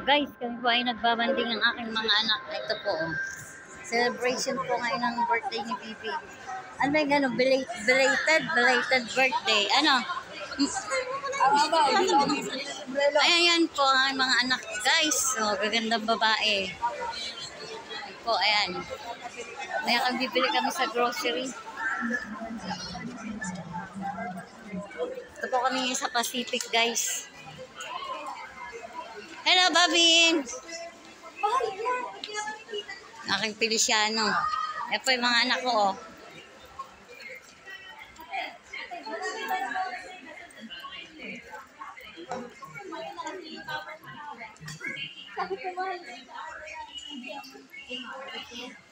So guys, kami po ay nagbabanding ng aking mga anak. Ito po, oh. Celebration po ngayon ng birthday ni Bibi. Ano ba yung gano'n? Belated birthday. Ano? Ayan yan po ang mga anak guys. So, gagandang babae. Ayan po, ayan. Kaya kami bibili kami sa grocery. Ito po kami sa Pacific guys. Hello, Babin! Aking Feliciano. Ayan po yung mga anak ko, oh.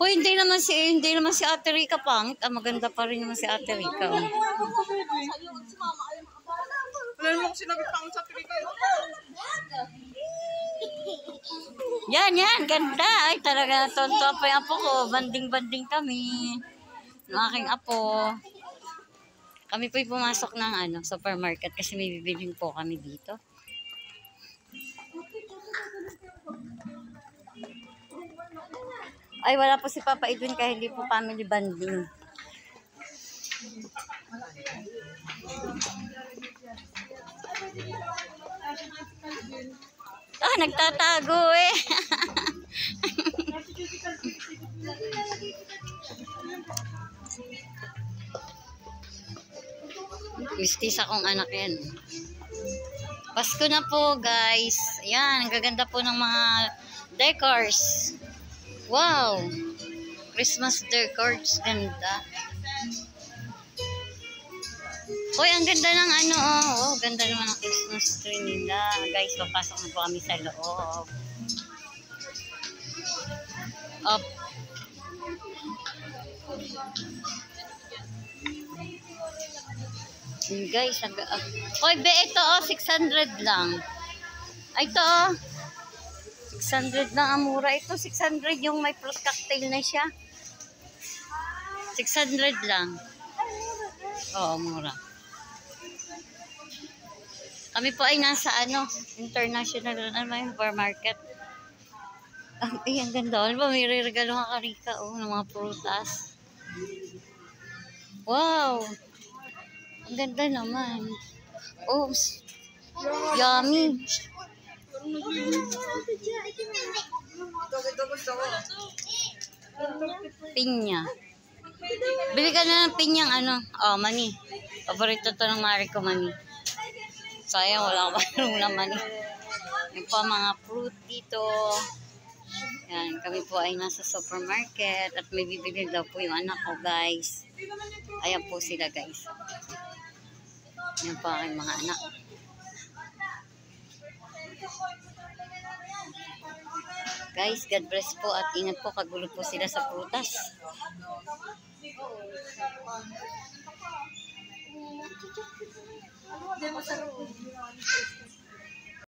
Hoy, hindi naman si Ate Rica pangit. Maganda pa rin naman si Ate Rica. Oh. Wala naman ako sinabi pangit sa Ate Rica. Yan, ganda. Ay, talaga, tonto pa yung apo ko. Banding-banding kami. Ng aking apo. Kami po'y pumasok ng supermarket kasi may bibilhin po kami dito. Ay, wala po si Papa Edwin kaya hindi po family banding. Nagtatago eh. Mistis akong anak yan. Pasko na po guys. Ayan, ang gaganda po ng mga decors. Wow! Christmas decors. Ganda. Hoy, ang ganda ng ganda naman ng Christmas tree nila. Guys, papasok na po kami sa loob. Up. Guys, hoy, be, ito 600 lang. Ay, ito 600 lang ang mura. Ito 600 yung may fruit cocktail na siya. 600 lang. Oo, mura. Kami po ay nasa international supermarket. Ay, ang ganda. Ano ba, may regalo ka Rika, ng mga prutas. Wow! Ang ganda naman. Oh, yummy. Pinya. Bili ka na ng pinyang mani. Paborito to ng Mari ko, mani. Sayang, wala ko pa ng mani. Yung pa mga fruit dito. Yan, kami po ay nasa supermarket at may bibili daw po yung anak ko, guys. Ayan po sila, guys. Yan po aking mga anak. Guys, God bless po at ingat po, kagulo po sila sa prutas.